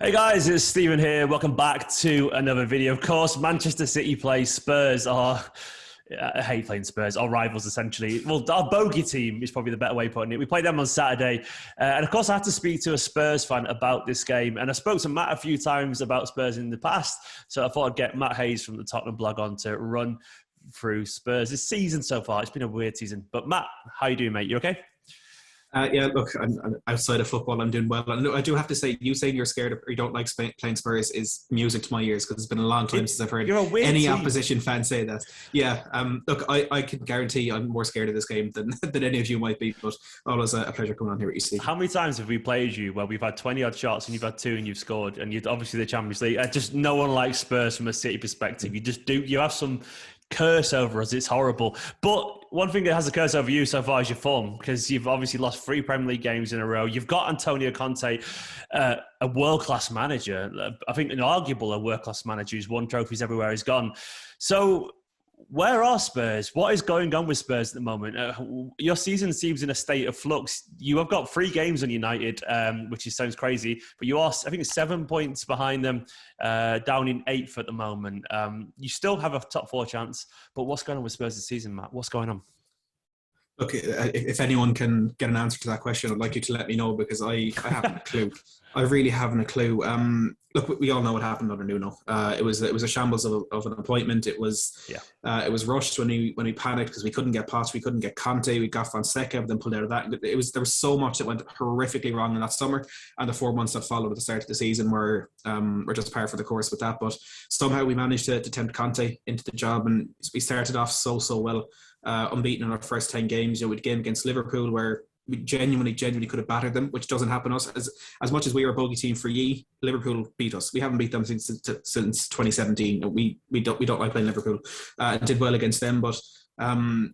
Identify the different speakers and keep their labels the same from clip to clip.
Speaker 1: Hey guys, it's Stephen here. Welcome back to another video. Of course, Manchester City play Spurs. I hate playing Spurs, our rivals essentially. Well, our bogey team is probably the better way of putting it. We played them on Saturday. And of course, I had to speak to a Spurs fan about this game. And I spoke to Matt a few times about Spurs in the past. So I thought I'd get Matt Hayes from the Tottenham blog on to run through Spurs this season so far. It's been a weird season. But Matt, how you doing, mate? You okay?
Speaker 2: Yeah, look, I'm outside of football, I'm doing well. And I do have to say, you saying you're scared of, or you don't like playing Spurs is music to my ears, because it's been a long time since I've heard any opposition fan say that. Yeah, look, I can guarantee I'm more scared of this game than any of you might be, but always a pleasure coming on here with you, Steve.
Speaker 1: How many times have we played you where we've had 20-odd shots and you've had two and you've scored, and you're obviously the Champions League? Just no one likes Spurs from a City perspective. You have some curse over us. It's horrible. But one thing that has a curse over you so far is your form, because you've obviously lost 3 Premier League games in a row. You've got Antonio Conte, a world-class manager. I think an arguable a world-class manager who's won trophies everywhere he's gone. So where are Spurs? What is going on with Spurs at the moment? Your season seems in a state of flux. You have got 3 games on United, which sounds crazy, but you are, I think, 7 points behind them, down in 8th at the moment. You still have a top 4 chance, but what's going on with Spurs this season, Matt? What's going on?
Speaker 2: Look, if anyone can get an answer to that question, I'd like you to let me know, because I haven't a clue. I really haven't a clue. Look, we all know what happened under Nuno. It was a shambles of an appointment. It was rushed when we panicked because we couldn't get Poch, we couldn't get Conte, we got Fonseca, but then pulled out of that. There was so much that went horrifically wrong in that summer, and the 4 months that followed at the start of the season were just par for the course with that. But somehow we managed to tempt Conte into the job, and we started off so well. Unbeaten in our first 10 games. With a game against Liverpool where we genuinely could have battered them, which doesn't happen to us. As much as we were a bogey team for ye, Liverpool beat us. We haven't beat them since 2017. We don't like playing Liverpool. Did well against them, but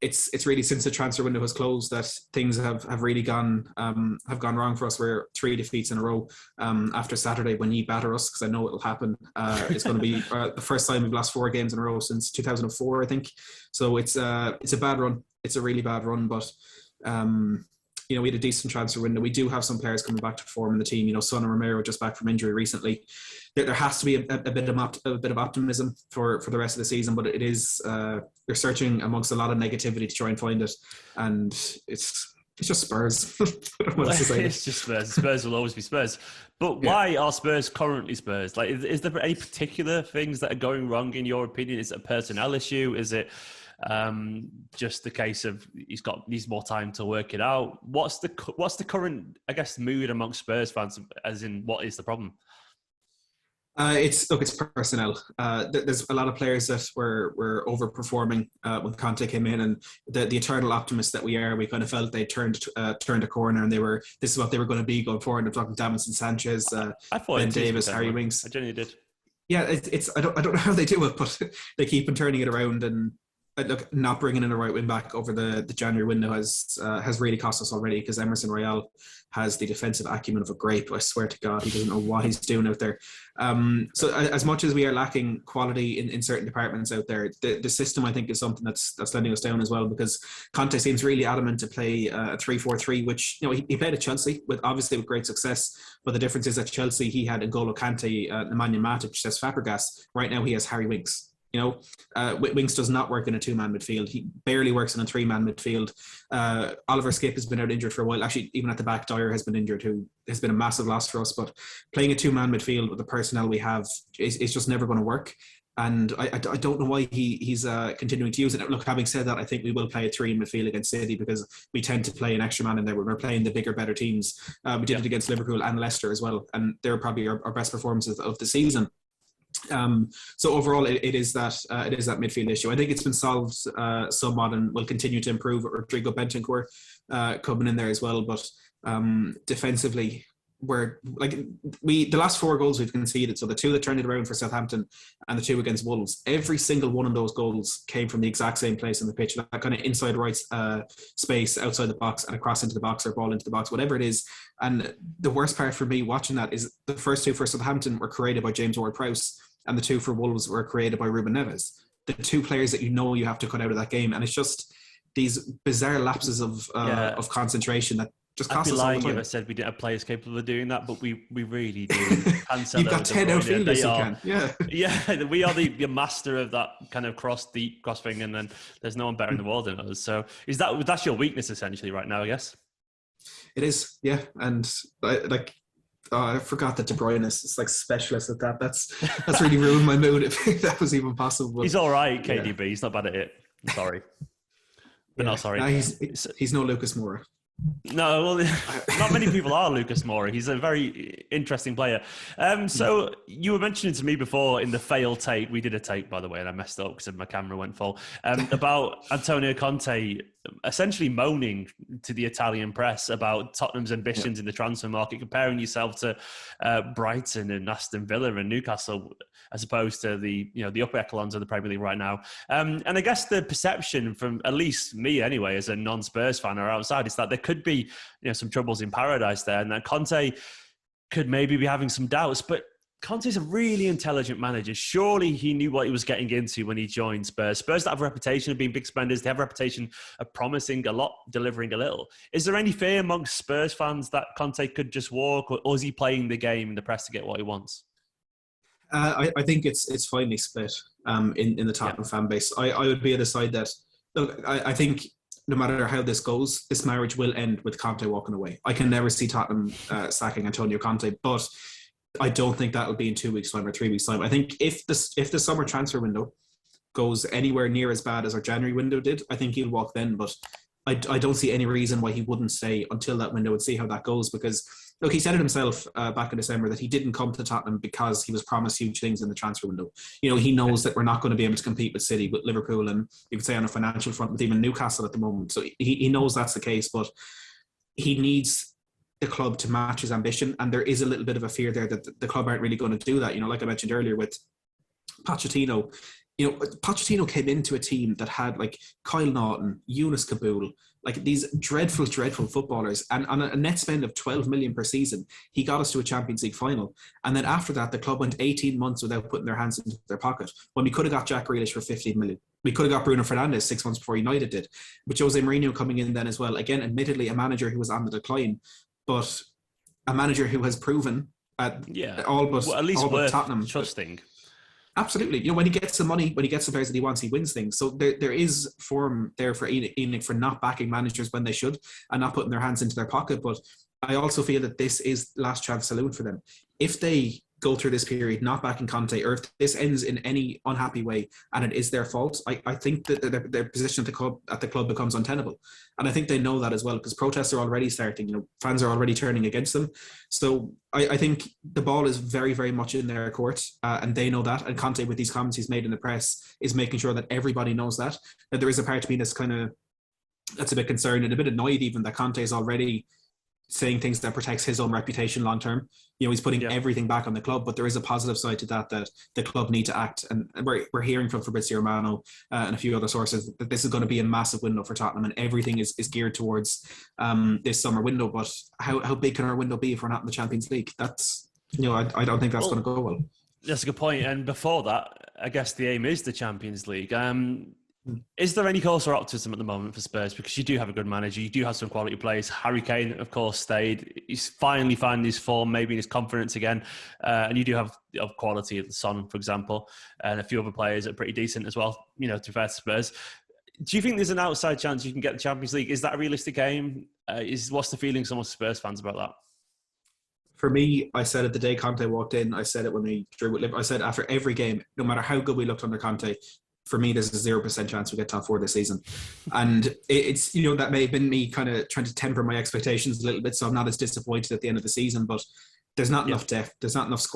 Speaker 2: it's really since the transfer window has closed that things have really gone wrong for us. We're 3 defeats in a row after Saturday when ye batter us, because I know it'll happen. It's going to be the first time we've lost 4 games in a row since 2004, I think. So it's a bad run. It's a really bad run, but we had a decent transfer window. We do have some players coming back to form in the team. Son and Romero just back from injury recently. There has to be a bit of optimism for the rest of the season, but it is they're searching amongst a lot of negativity to try and find it, and it's just Spurs. I don't know what to say.
Speaker 1: It's just Spurs. Spurs will always be Spurs. But why are Spurs currently Spurs? Like, is there any particular things that are going wrong in your opinion? Is it a personnel issue? Is it just the case of he's needs more time to work it out? What's the current, I guess, mood amongst Spurs fans? As in, what is the problem?
Speaker 2: It's personnel. There's a lot of players that were overperforming when Conte came in, and the eternal optimists that we are, we kind of felt they turned a corner, and this is what they were going to be going forward. I'm talking Davinson Sanchez, Ben Davis, Harry Winks.
Speaker 1: I genuinely did.
Speaker 2: Yeah, I don't know how they do it, but they keep on turning it around. And look, not bringing in a right wing back over the January window has really cost us already, because Emerson Royale has the defensive acumen of a grape. I swear to God, he doesn't know what he's doing out there. So as much as we are lacking quality in certain departments out there, the system, I think, is something that's letting us down as well, because Conte seems really adamant to play a 3-4-3, which he played at Chelsea with great success. But the difference is at Chelsea he had N'Golo Kante, Nemanja Matic, Cesc Fabregas. Right now he has Harry Winks. Winks does not work in a 2-man midfield. He barely works in a 3-man midfield. Oliver Skip has been out injured for a while. Actually, even at the back, Dyer has been injured, who has been a massive loss for us. But playing a 2-man midfield with the personnel we have is just never going to work. And I don't know why he's continuing to use it. Look, having said that, I think we will play a 3 in midfield against City, because we tend to play an extra man in there when we're playing the bigger, better teams. We did it against Liverpool and Leicester as well, and they're probably our best performances of the season. So overall, it is that midfield issue. I think it's been solved somewhat, and will continue to improve with Rodrigo Bentancur coming in there as well. But defensively, the last 4 goals we've conceded, so the 2 that turned it around for Southampton and the 2 against Wolves, every single one of those goals came from the exact same place on the pitch, that kind of inside right space outside the box and across into the box, or ball into the box, whatever it is. And the worst part for me watching that is the first 2 for Southampton were created by James Ward-Prowse, and the 2 for Wolves were created by Ruben Neves, the 2 players that you have to cut out of that game. And it's just these bizarre lapses of concentration that Just
Speaker 1: I'd
Speaker 2: cost
Speaker 1: be
Speaker 2: us all the
Speaker 1: lying if I
Speaker 2: time.
Speaker 1: said we didn't have players capable of doing that, but we really do.
Speaker 2: You've
Speaker 1: Cancelo,
Speaker 2: got
Speaker 1: De
Speaker 2: 10
Speaker 1: Bruyne,
Speaker 2: outfielders
Speaker 1: they
Speaker 2: who
Speaker 1: are.
Speaker 2: can. Yeah.
Speaker 1: Yeah, we are the master of that kind of deep cross thing, and then there's no one better in the world than us. So that's your weakness essentially right now, I guess.
Speaker 2: It is, yeah. And I forgot that De Bruyne is like specialist at that. That's really ruined my mood if that was even possible. But
Speaker 1: He's all right,
Speaker 2: yeah,
Speaker 1: KDB. He's not bad at it. I'm sorry, but
Speaker 2: yeah.
Speaker 1: not sorry.
Speaker 2: No, he's no Lucas Moura.
Speaker 1: No, well, not many people are Lucas Moura. He's a very interesting player. So you were mentioning to me before in the failed tape, we did a tape, by the way, and I messed up because my camera went full, about Antonio Conte essentially moaning to the Italian press about Tottenham's ambitions in the transfer market, comparing yourself to Brighton and Aston Villa and Newcastle, as opposed to the upper echelons of the Premier League right now. And I guess the perception from at least me anyway, as a non-Spurs fan or outside, is that there could be some troubles in paradise there, and that Conte could maybe be having some doubts. But Conte's a really intelligent manager. Surely he knew what he was getting into when he joined Spurs. Spurs that have a reputation of being big spenders, they have a reputation of promising a lot, delivering a little. Is there any fear amongst Spurs fans that Conte could just walk, or is he playing the game in the press to get what he wants?
Speaker 2: I think it's finally split in the Tottenham fan base. I would be at the side that, look, I think no matter how this goes, this marriage will end with Conte walking away. I can never see Tottenham sacking Antonio Conte, but I don't think that'll be in 2 weeks' time or 3 weeks' time. I think if the summer transfer window goes anywhere near as bad as our January window did, I think he'll walk then. But I don't see any reason why he wouldn't stay until that window and see how that goes. Because, look, he said it himself back in December that he didn't come to Tottenham because he was promised huge things in the transfer window. He knows that we're not going to be able to compete with City, with Liverpool, and you could say on a financial front with even Newcastle at the moment. So he knows that's the case, but he needs the club to match his ambition. And there is a little bit of a fear there that the club aren't really going to do that. Like I mentioned earlier with Pochettino, Pochettino came into a team that had like Kyle Naughton, Yunus Kabul, like these dreadful footballers, and on a net spend of 12 million per season, he got us to a Champions League final. And then after that, the club went 18 months without putting their hands into their pocket, when we could have got Jack Grealish for 15 million. We could have got Bruno Fernandes 6 months before United did. But Jose Mourinho coming in then as well, again, admittedly a manager who was on the decline, but a manager who has proven at least worth Tottenham
Speaker 1: trusting.
Speaker 2: Absolutely. When he gets the money, when he gets the players that he wants, he wins things. So there is form there for ENIC for not backing managers when they should and not putting their hands into their pocket. But I also feel that this is last chance saloon for them. If they go through this period not backing Conte, or if this ends in any unhappy way and it is their fault, I think that their position at the club becomes untenable. And I think they know that as well, because protests are already starting. Fans are already turning against them. So I think the ball is very, very much in their court, and they know that. And Conte, with these comments he's made in the press, is making sure that everybody knows that there is a part of me that's a bit concerned and a bit annoyed even that Conte is already saying things that protects his own reputation long term. He's putting everything back on the club, but there is a positive side to that the club need to act. And we're hearing from Fabrizio Romano and a few other sources that this is going to be a massive window for Tottenham, and everything is geared towards this summer window. But how big can our window be if we're not in the Champions League? That's, I don't think that's going to go well.
Speaker 1: That's a good point. And before that, I guess the aim is the Champions League. Is there any cause for optimism at the moment for Spurs? Because you do have a good manager, you do have some quality players. Harry Kane, of course, stayed. He's finally finding his form, maybe his confidence again. And you do have quality at the Son, for example, and a few other players are pretty decent as well, to fair to Spurs. Do you think there's an outside chance you can get the Champions League? Is that a realistic aim? What's the feelings among Spurs fans about that?
Speaker 2: For me, I said it the day Conte walked in. I said it when he drew with Liverpool. I said after every game, no matter how good we looked under Conte, for me, there's a 0% chance we get top four this season. And it's, that may have been me kind of trying to temper my expectations a little bit, so I'm not as disappointed at the end of the season. But there's not enough depth, there's not enough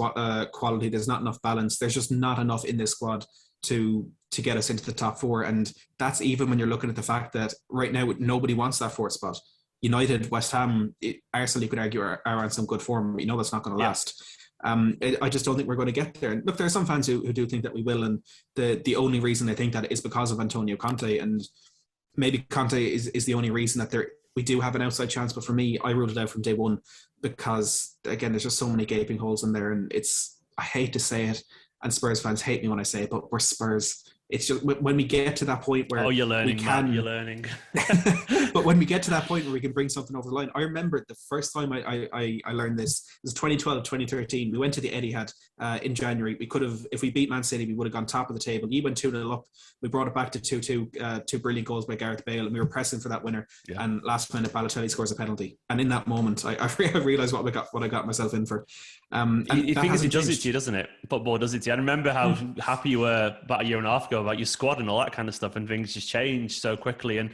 Speaker 2: quality, there's not enough balance. There's just not enough in this squad to get us into the top four. And that's even when you're looking at the fact that right now nobody wants that fourth spot. United, West Ham, Arsenal, you could argue, are on some good form. That's not going to last. I just don't think we're going to get there. And look, there are some fans who do think that we will, and the only reason they think that is because of Antonio Conte, and maybe Conte is the only reason that we do have an outside chance. But for me, I ruled it out from day one, because again, there's just so many gaping holes in there, and I hate to say it, and Spurs fans hate me when I say it, but we're Spurs. It's just when we get to that point where
Speaker 1: you're learning,
Speaker 2: we can,
Speaker 1: Matt, you're learning.
Speaker 2: but when we get to that point where we can bring something over the line, I remember the first time I learned this. It was 2012, 2013. We went to the Etihad in January. We could have, if we beat Man City, we would have gone top of the table. You went 2-0 up. We brought it back to 2-2. Two brilliant goals by Gareth Bale, and we were pressing for that winner. Yeah. And last minute, Balotelli scores a penalty. And in that moment, I realised what I got myself in for.
Speaker 1: You think it does it to you, doesn't it? Football does it to you. I remember how happy you were about a year and a half ago about your squad and all that kind of stuff, and things just change so quickly. And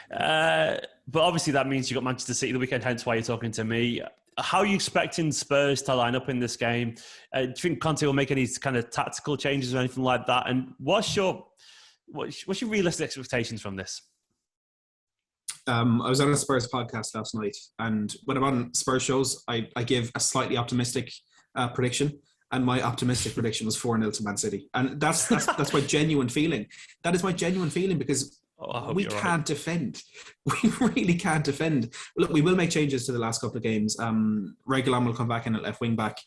Speaker 1: but obviously that means you got Manchester City the weekend, hence why you're talking to me. How are you expecting Spurs to line up in this game? Do you think Conte will make any kind of tactical changes or anything like that? And what's your realistic expectations from this?
Speaker 2: I was on a Spurs podcast last night, and when I'm on Spurs shows, I give a slightly optimistic prediction, and my optimistic prediction was 4-0 to Man City, and that's my genuine feeling. That is my genuine feeling, because we can't defend. We really can't defend. Look, we will make changes to the last couple of games. Reguilon will come back in at left wing back.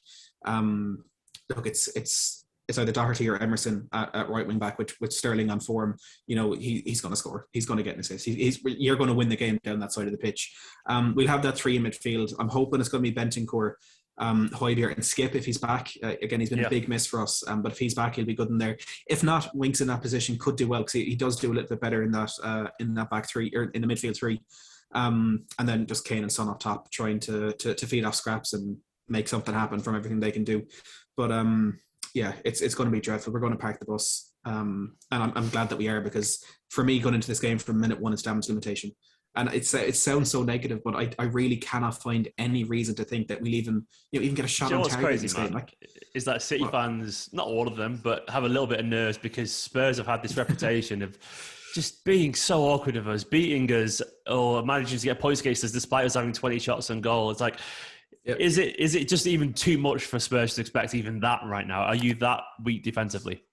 Speaker 2: Look, it's either Doherty or Emerson at right wing back, with Sterling on form. You know, he's going to score. He's going to get an assist. You're going to win the game down that side of the pitch. We'll have that three in midfield. I'm hoping it's going to be Bentancur, Højbjerg and Skip if he's back. Again, he's been a big miss for us, but if he's back, he'll be good in there. If not, Winks in that position could do well, because he does do a little bit better in that back three, or in the midfield three. And then just Kane and Son up top, trying to feed off scraps and make something happen from everything they can do. But yeah, it's going to be dreadful. We're going to park the bus, and I'm glad that we are, because for me, going into this game from minute one, it's damage limitation. And it sounds so negative, but I really cannot find any reason to think that we'll even get a shot on target in this game.
Speaker 1: Is that City fans, not all of them, but have a little bit of nerves, because Spurs have had this reputation of just being so awkward of us, beating us, or managing to get points against us despite us having 20 shots on goal. It's like, is it just even too much for Spurs to expect even that right now? Are you that weak defensively?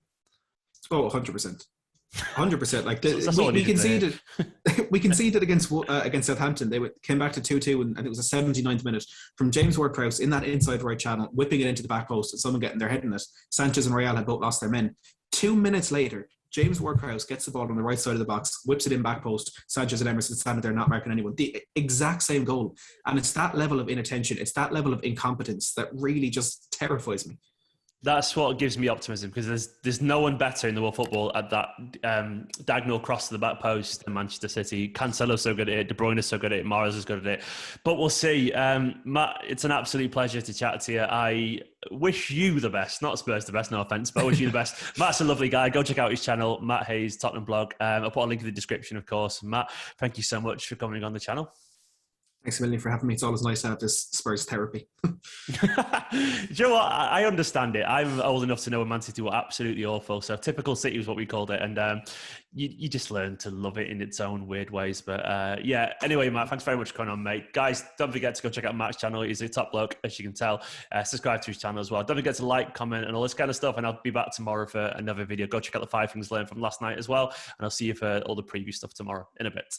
Speaker 2: Oh, 100%. 100%. Like we conceded, we conceded against Southampton. They came back to 2-2, and it was a 79th minute from James Ward-Prowse in that inside right channel, whipping it into the back post, and someone getting their head in it. Sanchez and Real had both lost their men. 2 minutes later, James Ward-Prowse gets the ball on the right side of the box, whips it in back post. Sanchez and Emerson standing there not marking anyone. The exact same goal. And it's that level of inattention, it's that level of incompetence that really just terrifies me.
Speaker 1: That's what gives me optimism, because there's no one better in the world football at that diagonal cross to the back post than Manchester City. Cancelo's so good at it. De Bruyne is so good at it. Mahrez is good at it. But we'll see. Matt, it's an absolute pleasure to chat to you. I wish you the best, not Spurs the best, no offence, but I wish you the best. Matt's a lovely guy. Go check out his channel, Matt Hayes, Tottenham blog. I'll put a link in the description, of course. Matt, thank you so much for coming on the channel.
Speaker 2: Thanks a million for having me. It's always nice to have this Spurs therapy.
Speaker 1: Do you know what? I understand it. I'm old enough to know when Man City were absolutely awful. So typical City was what we called it. And you just learn to love it in its own weird ways. But yeah, anyway, Matt, thanks very much for coming on, mate. Guys, don't forget to go check out Matt's channel. He's a top bloke, as you can tell. Subscribe to his channel as well. Don't forget to like, comment, and all this kind of stuff. And I'll be back tomorrow for another video. Go check out the 5 things learned from last night as well. And I'll see you for all the preview stuff tomorrow in a bit.